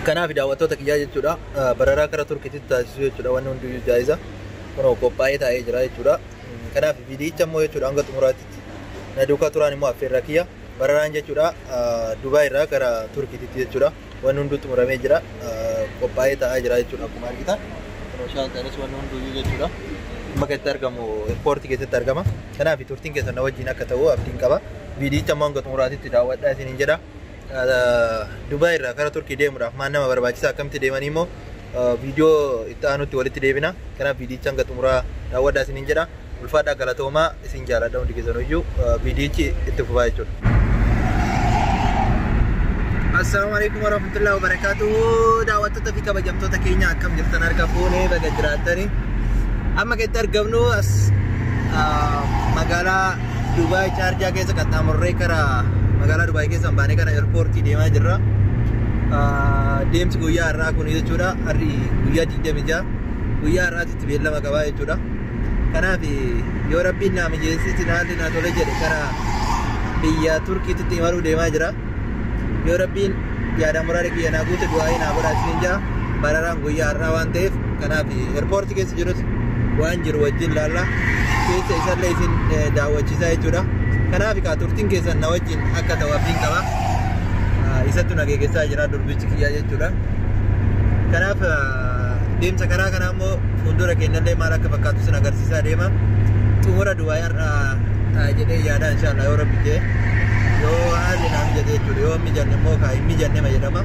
Kanaaf daawwattoota kiyyaa jechuudha. Bararaa karaa Turkiitti taasisuu jechuudha. Wanni hundiyyuu jaa'iza. Kunoo qophaa'ee taa'ee jira jechuudha. Kanaaf viidiyicha immoo jechuudha hanga xumuraatitti na duukaa turaan immoo affeerraa kiyya. Bararaan jechuudha Dubaay irraa gara Turkiitti jechuudha. Wanni hunduu xumuramee jira. Qophaa'ee taa'aa jira jechuudha akkuma argitan. Kunoo shaantaanis wanni hundiyyuu jechuudha. Bakka itti argamu eerpoortii keessatti argama. Kanaaf turtiin keessan na wajjin akka ta'u abdiin qaba. Viidiyicha immoo hanga xumuraatitti daawwadhaa isiniin jedha. Dubaay irraa gara Turkii deemuudhaaf maal nama barbaachisa akkamitti deemanii immoo viidiyoo itti aanutti walitti deebina. Kanaaf viidiyicha hanga xumuraa daawwadhaa isiniin jedha. Ulfaadhaa galatoomaa isin jaalladha hundi keessaniyyuu viidiyichi itti fufaa jechuudha. Assalamu alaikum warahmatullahi wabarakatuh. Daawwattoota fi kabajamtoota keenya akkam jirtan harka fuunee baga jiraattanii. Amma keessatti argamnu magaalaa Dubaay Chaarjaa keessa qaxxaamurree karaa magaalaa Dubaay keessa baanee kana eerpoortii deemaa jirra. Deemsi guyyaa har'aa kun jechuudha har'i guyyaa 26 guyyaa har'aatitti beellama qabaa jechuudha. Kanaaf yoo rabbiin na mijeessiti naalli na tole jedhe karaa biyya Turkiitti imaluu deemaa jira. Yoo rabbiin yaada muraara kiyya naa guute du'aa naa godhaasiin jira. Bararaan guyyaa har'aa waan ta'eef kanaaf eerpoortii keessa jirus waan jiru wajjin laalla keessa isallee isin daawwachiisaa jechuudha. Kanaaf turtiin keessan na wajjin akka ta'u abdiin qaba. Isattu na geessaa jira durbichi kiyyaa jechuudha. Kanaaf deemsa karaa kanaa immoo fuuldura keenyallee maal akka fakkaatu sin agarsiisaa deema. Xumura Dubaay har'aa jedhee yaada inshallah yoo rabbi jee yoo haalli naa mijate jechuudha. Yoo mijanne immoo hin mijanne jedhama.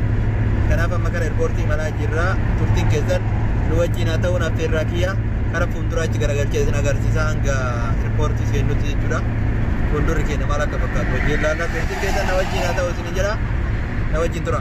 Kanaaf amma kara eerpoortii imalaa jirra. Turtiin keessan nu wajjin haa ta'uun affeerraa kiyyaa kara fuulduraachi garagalchee isin agarsiisaa hanga eerpoortii seennutti jechuudha. Fuuldurri keenya maal akka fakkaatu wajjin laalla. Turtiin keessan na wajjin haa ta'u isin jira. Na wajjin tura.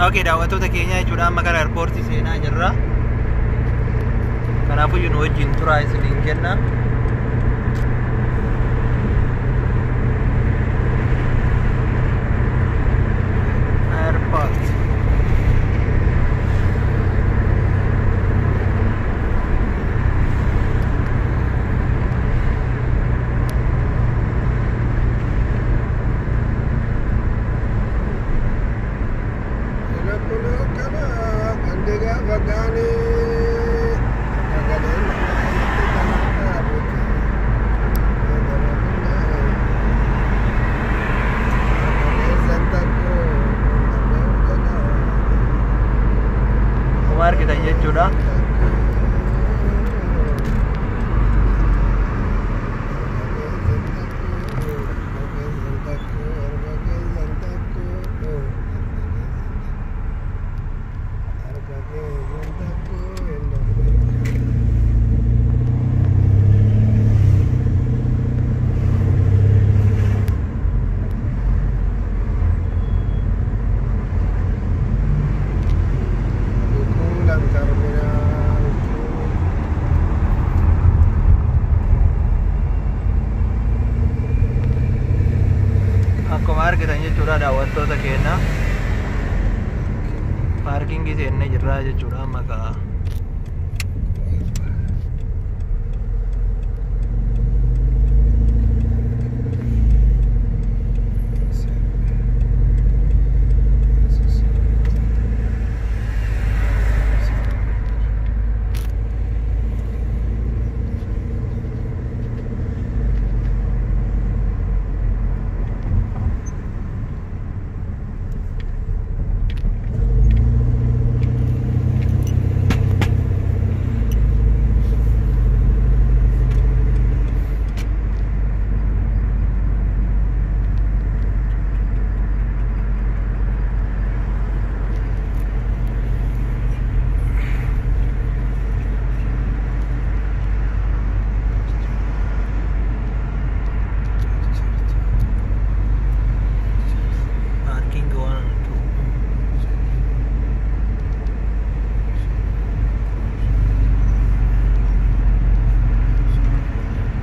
Oke, daawwattoota keenya jechuudha amma gara eerpoortii seenaa jirra. Kanaafuu nu wajjin turaa isiniin jenna. Airport. Kumar kita jechuudha. Akkuma argitan jechuudha daawwattoota keenya paarkingii seennee jirra jechuudha maqaa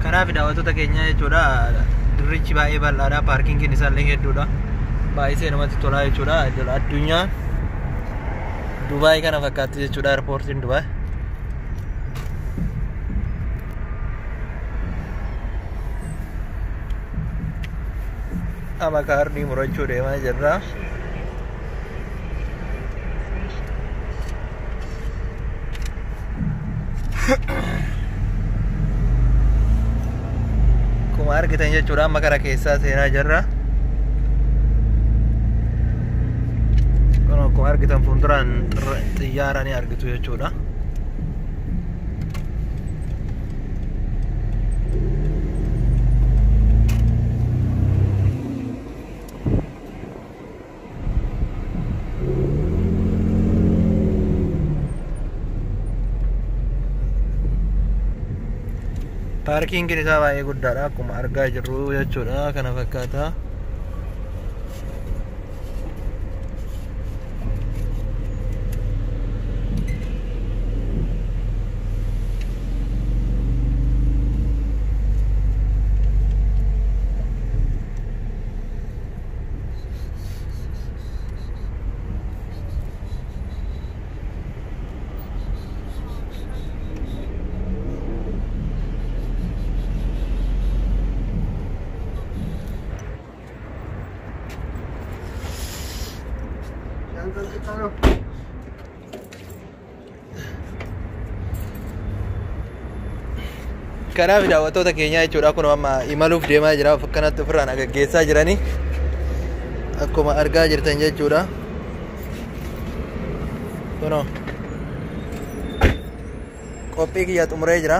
kanaaf daawwattoota keenya jechuudha dirrichi baay'ee bal'aadha paarkingiin isaallee hedduudha baay'ee namatti tolaa jechuudha addunyaa Dubaay kana fakkaatti jechuudha airportiin Dubaay ama kaardii murachuu deemaa jirra akkuma argitan jechuudha amma kara keessaa seenaa jirra akkuma argitan fuulduraan xiyyaara ni argitu jechuudha paarkingiin isaa baay'ee guddaadha akkuma argaa jirru jechuudha kana fakkaata kanaaf daawwattoota keenya jechuudha kun amma imaluuf deemaa jira akkanatti ofirraan gaggeessaa jiranii akkuma argaa jirtan jechuudha kuno qophii kiyya xumuree jira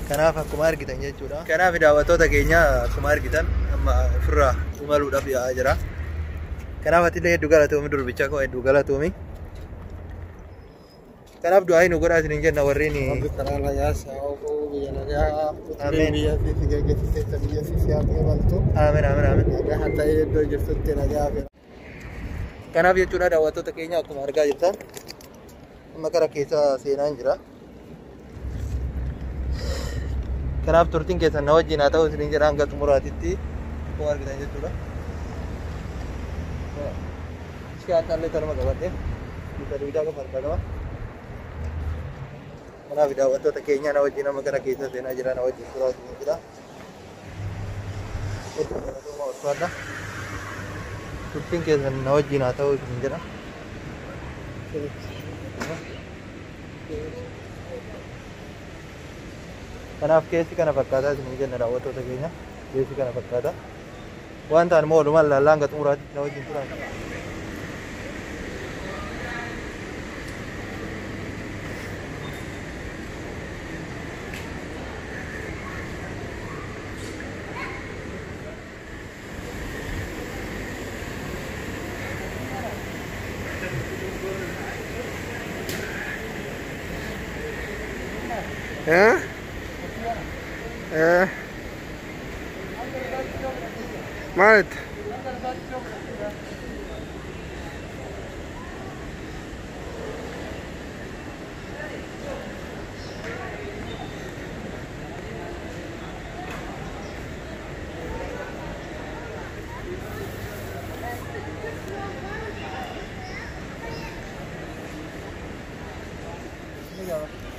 kanaaf akkuma argitan jechuudha kanaaf daawwattoota keenya akkuma argitan amma ofirraa imaluudhaaf yaa'aa jira kanaaf atillee hedduu galatoomi durbicha koo hedduu galatoomi kanaaf du'aa nu godhaa isin jenna warreen kanaaf jechuudha daawwattoota keenya akkuma argaa jirtan amma kara keessa seenaa jira kanaaf turtiin keessan na wajjin haa ta'u isin jedha hanga xumuraatitti akkuma argitan jechuudha Siyaatan letter magabate bisa duwidhaa qofa argaa qaba kanaaf daawwattoota keenya na wajjin amma gara keessa seenaa jira na wajjin suuraa isin jira turtiin keessan na wajjin haa ta'u isin jedha. Kanaaf keessi kana fakkaataa isin jenna daawwattoota keenya. Keessi kana fakkaata. Waan ta'an immoo walumaan laallaan hanga xumuraatti na wajjin turan. Malit.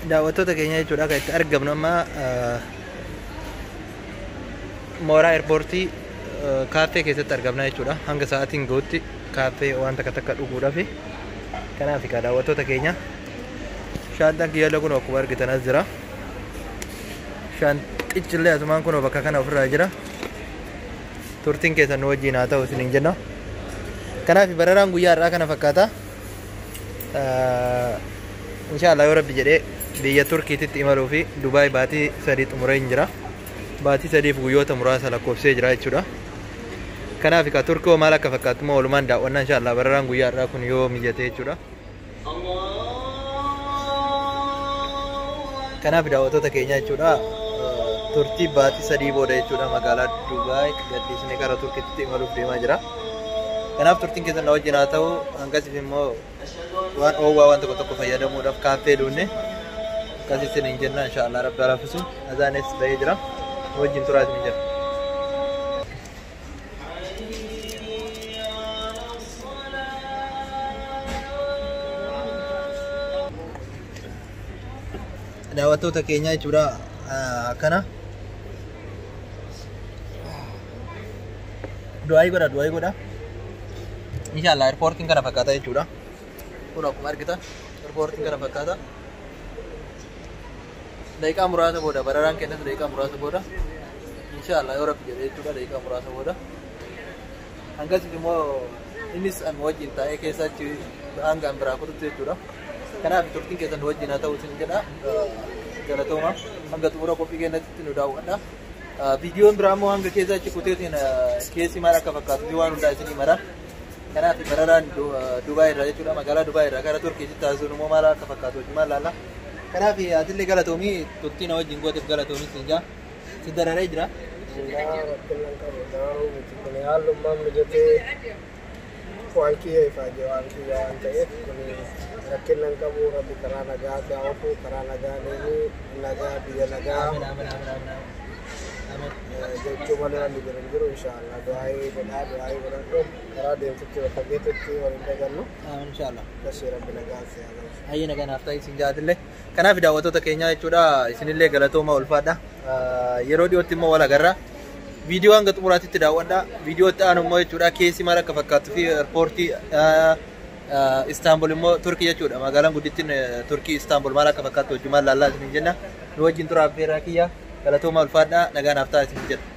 Daawwattoota keenya jechuudha kan itti argamnu amma mooraa eerpoortii kaaffee keessatti argamna jechuudha. Hanga sa'aatiin gahutti kaaffee waan takka dhuguudhaaf. Kanaaf daawwattoota keenya shaantaan kiyyaala kun akkuma argitan as jira. Shaantichillee asumaan kun bakka kana ofirraa jira. Turtiin keessan nu wajjin haa ta'u isiniin jenna. Kanaaf bararaan guyyaa irraa kana fakkaata. Inshallah yoo rabbi jedhee biyya Turkiitti imaluu fi Dubaay baatii 3 xumuree jira. Baatii 3 guyyoota muraasa lakkoofsee jira jechuudha. Kanaaf ka Turkii maal akka fakkaatu moo walumaan daawwannaa inshallah bararaan guyyaa irraa kun yoo mijate jechuudha. Kanaaf daawwattoota keenya jechuudha. Turtii baatii 3 booda jechuudha magaalaa Dubaay gadhiisnee gara Turkiitti imaluuf deemaa jira. Kanaaf turtiin keessan na wajjin haa ta'u hangasiif immoo waan oowwaa waan tokko fayyadamuudhaaf kaaffee dhuunne akkasitti hin jenna inshallah rabbi arafisu azaanes bahee jira wajjin turaa isin jira. Daawwattoota keenya jechuudha akkana du'aa godha. Inshallah airportiin kana fakkaata jechuudha. Kun akkuma argitan airportiin kana fakkaata. Daqiiqaa muraasa booda bararaan kennas daqiiqaa muraasa booda inshallah yoo rabbi jedhee jechuudha daqiiqaa muraasa booda. Hangasitti immoo innis an wajjin taa'ee keessatti hanga an biraa kututti jechuudha. Kanaaf turtiin keessan wajjin haa ta'u isin jedha. Galatooma hanga xumura qophii keenyatti nu daawwadha. Viidiyoon biraa immoo hanga keessa achi kuteetiin keessi maal akka fakkaatu fi waan hundaa isinii mara. Kanaaf bararaan Dubaay irraa jechuudha magaalaa Dubaay irraa gara Turkiitti taasisuun immoo maal akka fakkaatu wajjin maal laalla. Kanaaf atillee galatoomii turtii na wajjin gooteef galatoomii siin jaa si dararee jira. Haalummaan mijatee waan kiyya ifaajee waan kiyya waan ta'eef rakkinnan qabu rabbi karaa nagaa gaa'ofu karaa nagaa deemee nagaa biyya nagaa jechuu malee waan jiru inshallah du'aayee godhadhu karaa deemtutti bakka geetutti waliin dagannu inshallah dashee rabbi nagaa si hayyi nagaa naaf ta'e isin jaatillee. Kanaaf daawwattoota keenya jechuudha isinillee galatooma ulfaadha. Yeroo dhiyootti immoo wal agarra. Viidiyoo hanga xumuraatitti daawwadha. Viidiyoo itti aanu immoo jechuudha keessi maal akka fakkaatu fi eerpoortii Istanbul immoo Turkii jechuudha. Magaalaan guddittiin Turkii Istanbul maal akka fakkaatu wajjin maal laallaa isin jenna. Nu wajjin turaa affeeraa kiyya galatooma ulfaadha nagaa naaf ta'e isin jedha.